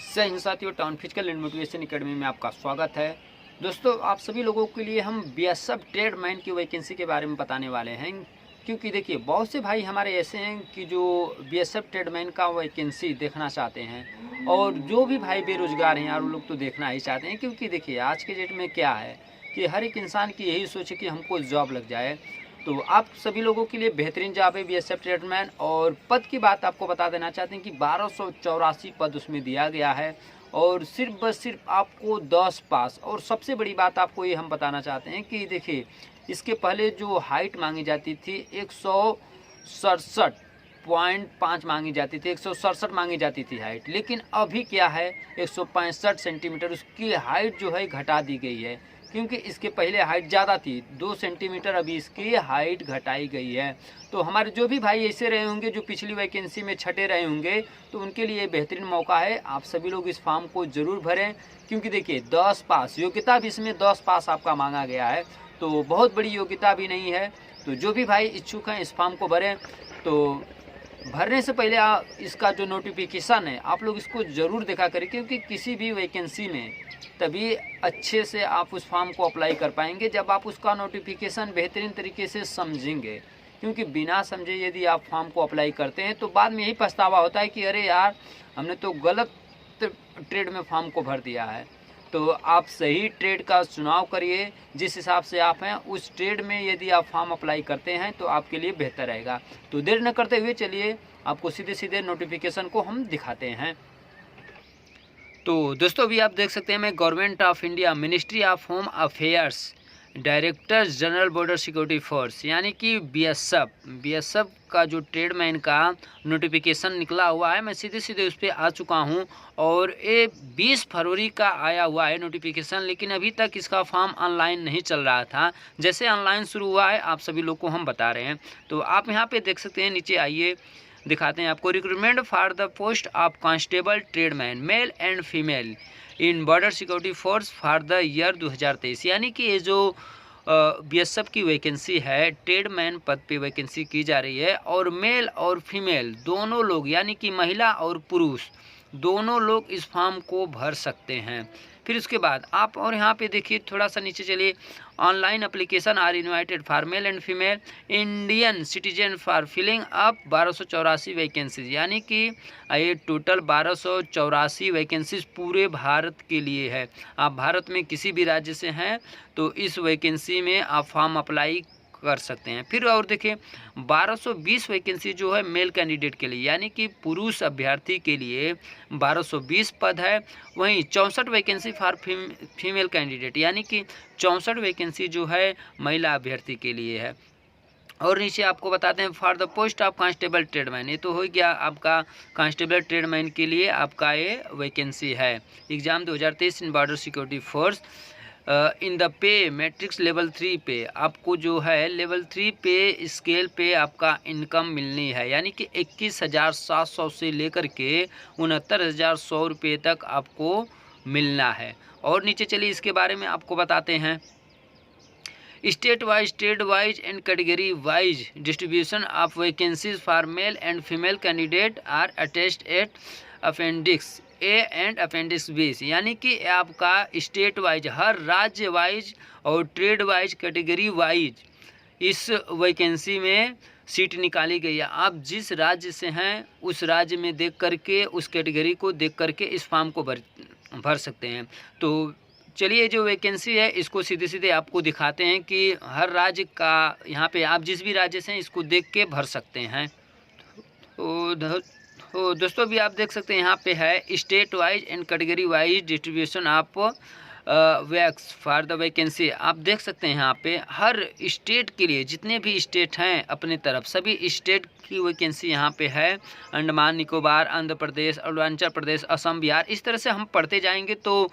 जय हिंद साथियों, town physical and motivation academy में आपका स्वागत है। दोस्तों, आप सभी लोगों के लिए हम बीएसएफ ट्रेडमैन की वैकेंसी के बारे में बताने वाले हैं, क्योंकि देखिए बहुत से भाई हमारे ऐसे हैं कि जो बीएसएफ ट्रेडमैन का वैकेंसी देखना चाहते हैं, और जो भी भाई बेरोजगार हैं यार वो लोग तो देखना ही चाहते हैं। क्योंकि देखिए आज के डेट में क्या है कि हर एक इंसान की यही सोच है कि हमको जॉब लग जाए। तो आप सभी लोगों के लिए बेहतरीन जॉब है बीएसएफ ट्रेडमैन। और पद की बात आपको बता देना चाहते हैं कि 1284 पद उसमें दिया गया है, और सिर्फ बस सिर्फ आपको 10 पास। और सबसे बड़ी बात आपको ये हम बताना चाहते हैं कि देखिए इसके पहले जो हाइट मांगी जाती थी 167.5 मांगी जाती थी, 167 मांगी जाती थी हाइट, लेकिन अभी क्या है 165 सेंटीमीटर उसकी हाइट जो है घटा दी गई है। क्योंकि इसके पहले हाइट ज़्यादा थी 2 सेंटीमीटर, अभी इसकी हाइट घटाई गई है। तो हमारे जो भी भाई ऐसे रहे होंगे जो पिछली वैकेंसी में छटे रहे होंगे, तो उनके लिए बेहतरीन मौका है। आप सभी लोग इस फॉर्म को ज़रूर भरें, क्योंकि देखिए 10 पास योग्यता भी इसमें 10 पास आपका मांगा गया है, तो बहुत बड़ी योग्यता भी नहीं है। तो जो भी भाई इच्छुक हैं इस फॉर्म को भरें। तो भरने से पहले इसका जो नोटिफिकेशन है आप लोग इसको ज़रूर देखा करें, क्योंकि किसी भी वैकेंसी में तभी अच्छे से आप उस फॉर्म को अप्लाई कर पाएंगे जब आप उसका नोटिफिकेशन बेहतरीन तरीके से समझेंगे। क्योंकि बिना समझे यदि आप फॉर्म को अप्लाई करते हैं तो बाद में यही पछतावा होता है कि अरे यार हमने तो गलत ट्रेड में फॉर्म को भर दिया है। तो आप सही ट्रेड का चुनाव करिए, जिस हिसाब से आप हैं उस ट्रेड में यदि आप फॉर्म अप्लाई करते हैं तो आपके लिए बेहतर रहेगा। तो देर न करते हुए चलिए आपको सीधे सीधे नोटिफिकेशन को हम दिखाते हैं। तो दोस्तों अभी आप देख सकते हैं मैं government of India ministry of home affairs director general border security force यानी कि बीएसएफ का जो ट्रेडमैन का नोटिफिकेशन निकला हुआ है, मैं सीधे सीधे उस पर आ चुका हूं। और ये 20 फरवरी का आया हुआ है नोटिफिकेशन, लेकिन अभी तक इसका फॉर्म ऑनलाइन नहीं चल रहा था। जैसे ऑनलाइन शुरू हुआ है आप सभी लोग को हम बता रहे हैं। तो आप यहाँ पे देख सकते हैं, नीचे आइए दिखाते हैं आपको। Recruitment for the post of constable tradesman mail and female in border security force for the year 2023, यानी कि ये जो बीएसएफ की वैकेंसी है, ट्रेडमैन पद पे वैकेंसी की जा रही है। और मेल और फीमेल दोनों लोग यानी कि महिला और पुरुष दोनों लोग इस फॉर्म को भर सकते हैं। फिर उसके बाद आप और यहाँ पे देखिए, थोड़ा सा नीचे चलिए। Online application are invited for male and female Indian citizen for filling up 1284 vacancies, यानी कि ये टोटल 1284 वैकेंसीज पूरे भारत के लिए है। आप भारत में किसी भी राज्य से हैं तो इस वैकेंसी में आप फॉर्म अप्लाई कर सकते हैं। फिर और देखिए 1220 वैकेंसी जो है मेल कैंडिडेट के लिए, यानी कि पुरुष अभ्यर्थी के लिए 1220 पद है। वहीं 64 वैकेंसी फॉर फीमेल कैंडिडेट, यानी कि 64 वैकेंसी जो है महिला अभ्यर्थी के लिए है। और नीचे आपको बताते हैं for the post of constable tradesman, ये तो हो गया आपका कांस्टेबल ट्रेडमैन के लिए आपका ये वैकेंसी है। Exam 2023 in border security force in the pay matrix level 3 पे आपको जो है लेवल 3 पे स्केल पे आपका इनकम मिलनी है, यानी कि 21,700 से लेकर के 69,100 रुपये तक आपको मिलना है। और नीचे चलिए इसके बारे में आपको बताते हैं। State wise, trade wise and category wise distribution of vacancies for male and female candidate are attached at appendix A and appendix B, यानी कि आपका स्टेट वाइज, हर राज्य वाइज और ट्रेड वाइज, कैटेगरी वाइज इस वैकेंसी में seat निकाली गई है। आप जिस राज्य से हैं उस राज्य में देख करके, उस कैटेगरी को देख करके इस फॉर्म को भर सकते हैं। तो चलिए जो वैकेंसी है इसको सीधे सीधे आपको दिखाते हैं कि हर राज्य का, यहाँ पे आप जिस भी राज्य से हैं इसको देख के भर सकते हैं। तो दोस्तों भी आप देख सकते हैं यहाँ पे है state wise and category wise distribution of wax for the vacancy. आप देख सकते हैं यहाँ पे हर स्टेट के लिए, जितने भी स्टेट हैं अपने तरफ, सभी स्टेट की वैकेंसी यहाँ पे है। अंडमान निकोबार, आंध्र प्रदेश, अरुणाचल प्रदेश, असम, बिहार, इस तरह से हम पढ़ते जाएंगे तो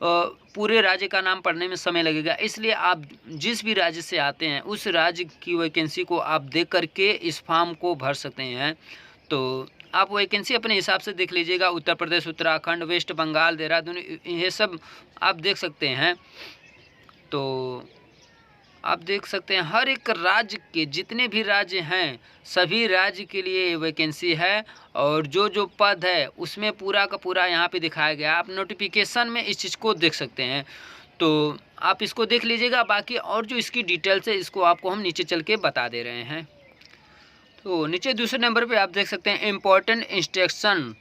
पूरे राज्य का नाम पढ़ने में समय लगेगा। इसलिए आप जिस भी राज्य से आते हैं उस राज्य की वैकेंसी को आप देख करके इस फॉर्म को भर सकते हैं। तो आप वैकेंसी अपने हिसाब से देख लीजिएगा। उत्तर प्रदेश, उत्तराखंड, वेस्ट बंगाल, देहरादून, ये सब आप देख सकते हैं। तो आप देख सकते हैं हर एक राज्य के जितने भी राज्य हैं सभी राज्य के लिए वैकेंसी है, और जो जो पद है उसमें पूरा का पूरा यहाँ पे दिखाया गया। आप नोटिफिकेशन में इस चीज़ को देख सकते हैं, तो आप इसको देख लीजिएगा। बाकी और जो इसकी डिटेल्स है इसको आपको हम नीचे चल के बता दे रहे हैं। तो नीचे दूसरे नंबर पे आप देख सकते हैं important instruction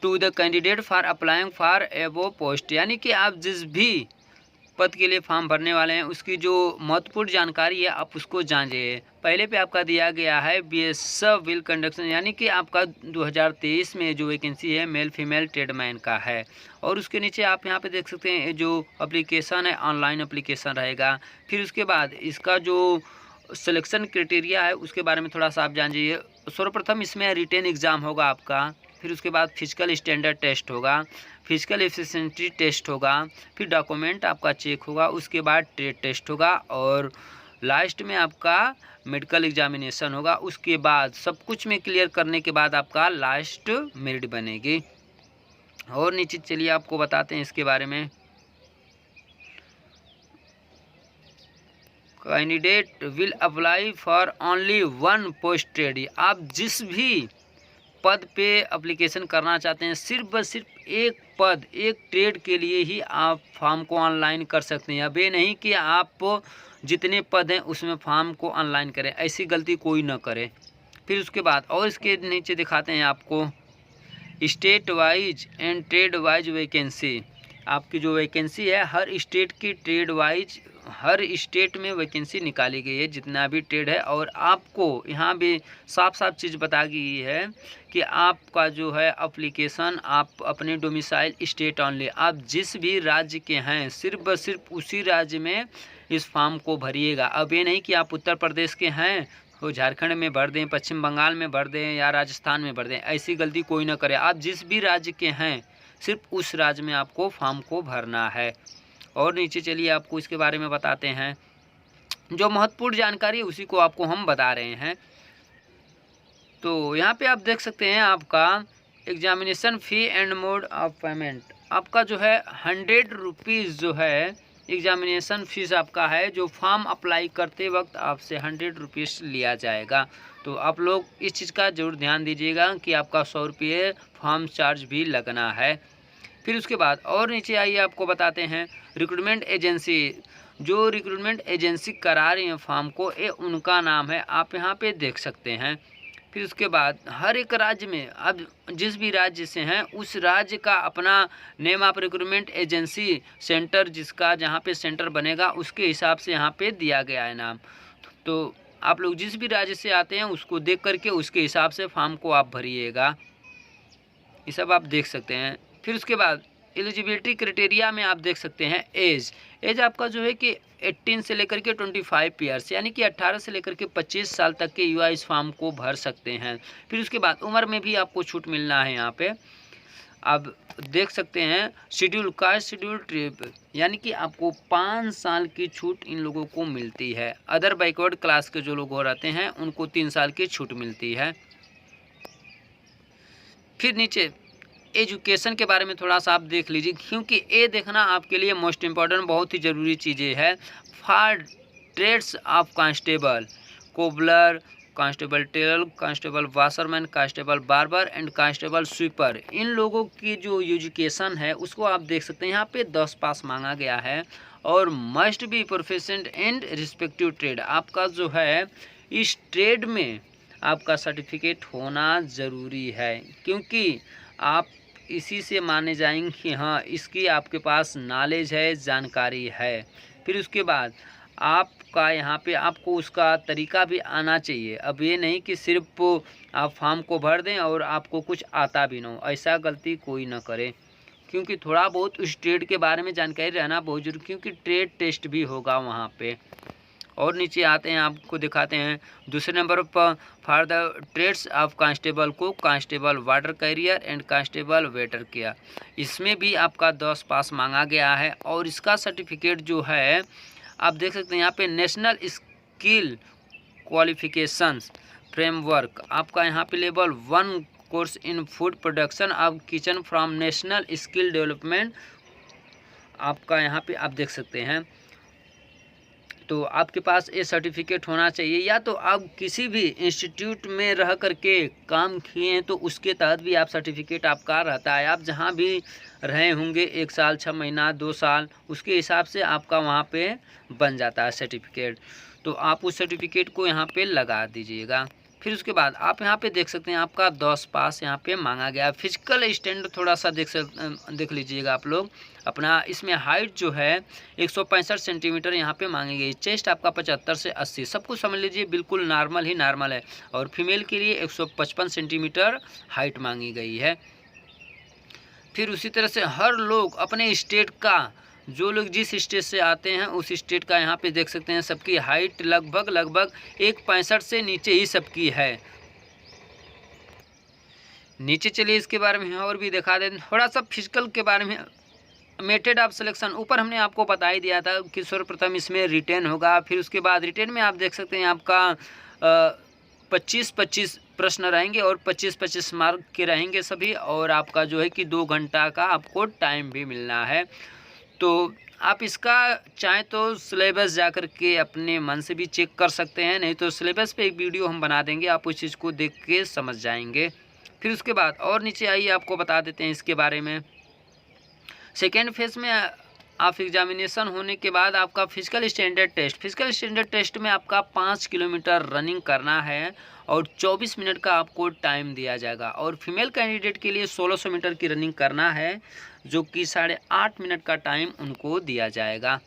to the candidate for applying for above post, यानी कि आप जिस भी पद के लिए फॉर्म भरने वाले हैं उसकी जो महत्वपूर्ण जानकारी है आप उसको जानिए। पहले पे आपका दिया गया है बीएसएफ विल कंडक्शन, यानी कि आपका 2023 में जो वैकेंसी है मेल फीमेल ट्रेडमैन का है। और उसके नीचे आप यहाँ पे देख सकते हैं जो एप्लीकेशन है ऑनलाइन एप्लीकेशन रहेगा। फिर उसके बाद इसका जो सिलेक्शन क्राइटेरिया है उसके बारे में थोड़ा सा आप जानिए। सर्वप्रथम इसमें रिटेन एग्ज़ाम होगा आपका, फिर उसके बाद फिजिकल स्टैंडर्ड टेस्ट होगा, फिजिकल एफिशिएंसी टेस्ट होगा, फिर डॉक्यूमेंट आपका चेक होगा, उसके बाद ट्रेड टेस्ट होगा, और लास्ट में आपका मेडिकल एग्जामिनेशन होगा। उसके बाद सब कुछ में क्लियर करने के बाद आपका लास्ट मेरिट बनेगी। और नीचे चलिए आपको बताते हैं इसके बारे में। Candidate will apply for only one post trade, आप जिस भी पद पे एप्लीकेशन करना चाहते हैं सिर्फ बस सिर्फ एक पद एक ट्रेड के लिए ही आप फॉर्म को ऑनलाइन कर सकते हैं। अब ये नहीं कि आप जितने पद हैं उसमें फॉर्म को ऑनलाइन करें, ऐसी गलती कोई ना करे। फिर उसके बाद और इसके नीचे दिखाते हैं आपको state wise and trade wise vacancy. आपकी जो वैकेंसी है हर स्टेट की ट्रेड वाइज हर स्टेट में वैकेंसी निकाली गई है जितना भी ट्रेड है। और आपको यहाँ भी साफ साफ चीज़ बता गई है कि आपका जो है एप्लीकेशन आप अपने डोमिसाइल स्टेट ऑनली, आप जिस भी राज्य के हैं सिर्फ बस सिर्फ उसी राज्य में इस फॉर्म को भरिएगा। अब ये नहीं कि आप उत्तर प्रदेश के हैं तो झारखंड में भर दें, पश्चिम बंगाल में भर दें या राजस्थान में भर दें, ऐसी गलती कोई ना करे। आप जिस भी राज्य के हैं सिर्फ उस राज्य में आपको फॉर्म को भरना है। और नीचे चलिए आपको इसके बारे में बताते हैं, जो महत्वपूर्ण जानकारी है उसी को आपको हम बता रहे हैं। तो यहाँ पे आप देख सकते हैं आपका examination fee and mode of payment, आपका जो है 100 रुपीज़ जो है एग्जामिनेशन फ़ीस आपका है, जो फॉर्म अप्लाई करते वक्त आपसे 100 रुपीज़ लिया जाएगा। तो आप लोग इस चीज़ का ज़रूर ध्यान दीजिएगा कि आपका 100 रुपये फॉर्म चार्ज भी लगना है। फिर उसके बाद और नीचे आइए आपको बताते हैं रिक्रूटमेंट एजेंसी, जो रिक्रूटमेंट एजेंसी करा रही है फॉर्म को ये उनका नाम है, आप यहाँ पे देख सकते हैं। फिर उसके बाद हर एक राज्य में अब जिस भी राज्य से हैं उस राज्य का अपना name of recruitment agency centre, जिसका जहाँ पे सेंटर बनेगा उसके हिसाब से यहाँ पे दिया गया है नाम। तो आप लोग जिस भी राज्य से आते हैं उसको देख करके उसके हिसाब से फॉर्म को आप भरिएगा, ये सब आप देख सकते हैं। फिर उसके बाद एलिजिबिलिटी क्राइटेरिया में आप देख सकते हैं एज आपका जो है कि 18 से लेकर के 25 ईयर्स, यानी कि 18 से लेकर के 25 साल तक के युवा इस फॉर्म को भर सकते हैं। फिर उसके बाद उम्र में भी आपको छूट मिलना है। यहाँ पे आप देख सकते हैं शेड्यूल कास्ट शेड्यूल ट्रिप, यानी कि आपको 5 साल की छूट इन लोगों को मिलती है। अदर बैकवर्ड क्लास के जो लोग हो रहते हैं उनको 3 साल की छूट मिलती है। फिर नीचे एजुकेशन के बारे में थोड़ा सा आप देख लीजिए, क्योंकि ये देखना आपके लिए मोस्ट इम्पॉर्टेंट बहुत ही ज़रूरी चीज़ें है। For trades of constable cobbler, constable tailor, constable washerman, constable barber and constable sweeper, इन लोगों की जो एजुकेशन है उसको आप देख सकते हैं। यहाँ पे 10 पास मांगा गया है और must be professional and respective trade, आपका जो है इस ट्रेड में आपका सर्टिफिकेट होना ज़रूरी है, क्योंकि आप इसी से माने जाएंगे कि हाँ इसकी आपके पास नॉलेज है, जानकारी है। फिर उसके बाद आपका यहाँ पे आपको उसका तरीका भी आना चाहिए। अब ये नहीं कि सिर्फ आप फॉर्म को भर दें और आपको कुछ आता भी ना हो, ऐसा गलती कोई ना करे, क्योंकि थोड़ा बहुत उस ट्रेड के बारे में जानकारी रहना बहुत जरूरी, क्योंकि ट्रेड टेस्ट भी होगा वहाँ पे। और नीचे आते हैं आपको दिखाते हैं दूसरे नंबर पर for the trades of constable को constable water carrier and constable waiter किया, इसमें भी आपका 10 पास मांगा गया है। और इसका सर्टिफिकेट जो है आप देख सकते हैं यहाँ पे नेशनल स्किल क्वालिफिकेशंस फ्रेमवर्क, आपका यहाँ पे level 1 course in food production of kitchen from national skill development, आपका यहाँ पे आप देख सकते हैं तो आपके पास ये सर्टिफिकेट होना चाहिए, या तो आप किसी भी इंस्टीट्यूट में रह करके काम किए हैं तो उसके तहत भी आप सर्टिफिकेट आपका रहता है। आप जहाँ भी रहे होंगे 1 साल 6 महीना 2 साल, उसके हिसाब से आपका वहाँ पे बन जाता है सर्टिफिकेट। तो आप उस सर्टिफिकेट को यहाँ पे लगा दीजिएगा। फिर उसके बाद आप यहाँ पे देख सकते हैं आपका 10 पास यहाँ पे मांगा गया। फिजिकल स्टैंडर्ड थोड़ा सा देख लीजिएगा आप लोग अपना। इसमें हाइट जो है 165 सेंटीमीटर यहाँ पे मांगी गई। चेस्ट आपका 75 से 80, सब कुछ समझ लीजिए बिल्कुल नॉर्मल ही नॉर्मल है। और फीमेल के लिए 155 सेंटीमीटर हाइट मांगी गई है। फिर उसी तरह से हर लोग अपने स्टेट का, जो लोग जिस स्टेट से आते हैं उस स्टेट का यहाँ पे देख सकते हैं सबकी हाइट लगभग 1.65 से नीचे ही सबकी है। नीचे चलिए इसके बारे में और भी दिखा दें थोड़ा सा फिजिकल के बारे में। मेथड ऑफ सिलेक्शन ऊपर हमने आपको बता ही दिया था कि सर्वप्रथम इसमें रिटेन होगा। फिर उसके बाद रिटेन में आप देख सकते हैं आपका 25-25 प्रश्न रहेंगे और 25-25 मार्क के रहेंगे सभी। और आपका जो है कि 2 घंटा का आपको टाइम भी मिलना है। तो आप इसका चाहें तो सिलेबस जा कर के अपने मन से भी चेक कर सकते हैं, नहीं तो सिलेबस पे एक वीडियो हम बना देंगे, आप उस चीज़ को देख के समझ जाएंगे। फिर उसके बाद और नीचे आइए आपको बता देते हैं इसके बारे में। सेकेंड फेज में आप एग्जामिनेशन होने के बाद आपका physical standard test. Physical standard test में आपका 5 किलोमीटर रनिंग करना है और 24 मिनट का आपको टाइम दिया जाएगा। और फीमेल कैंडिडेट के लिए 1600 मीटर की रनिंग करना है, जो कि 8.5 मिनट का टाइम उनको दिया जाएगा।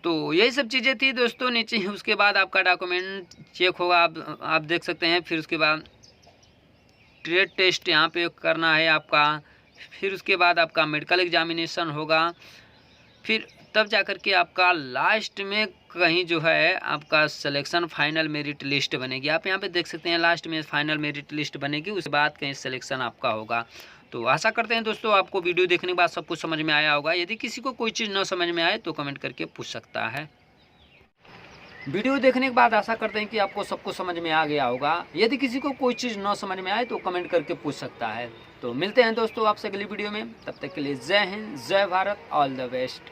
तो यही सब चीज़ें थी दोस्तों नीचे। उसके बाद आपका डॉक्यूमेंट चेक होगा, आप देख सकते हैं। फिर उसके बाद ट्रेड टेस्ट यहाँ पे करना है आपका। फिर उसके बाद आपका मेडिकल एग्जामिनेशन होगा। फिर तब जाकर के आपका लास्ट में कहीं जो है आपका सिलेक्शन फाइनल मेरिट लिस्ट बनेगी। आप यहाँ पे देख सकते हैं लास्ट में फाइनल मेरिट लिस्ट बनेगी, उसके बाद कहीं सिलेक्शन आपका होगा। तो आशा करते हैं दोस्तों आपको वीडियो देखने के बाद सब कुछ समझ में आया होगा। यदि किसी को कोई चीज़ न समझ में आए तो कमेंट करके पूछ सकता है। वीडियो देखने के बाद आशा करते हैं कि आपको सब कुछ समझ में आ गया होगा। यदि किसी को कोई चीज़ न समझ में आए तो कमेंट करके पूछ सकता है। तो मिलते हैं दोस्तों आपसे अगली वीडियो में, तब तक के लिए जय हिंद, जय भारत, ऑल द बेस्ट।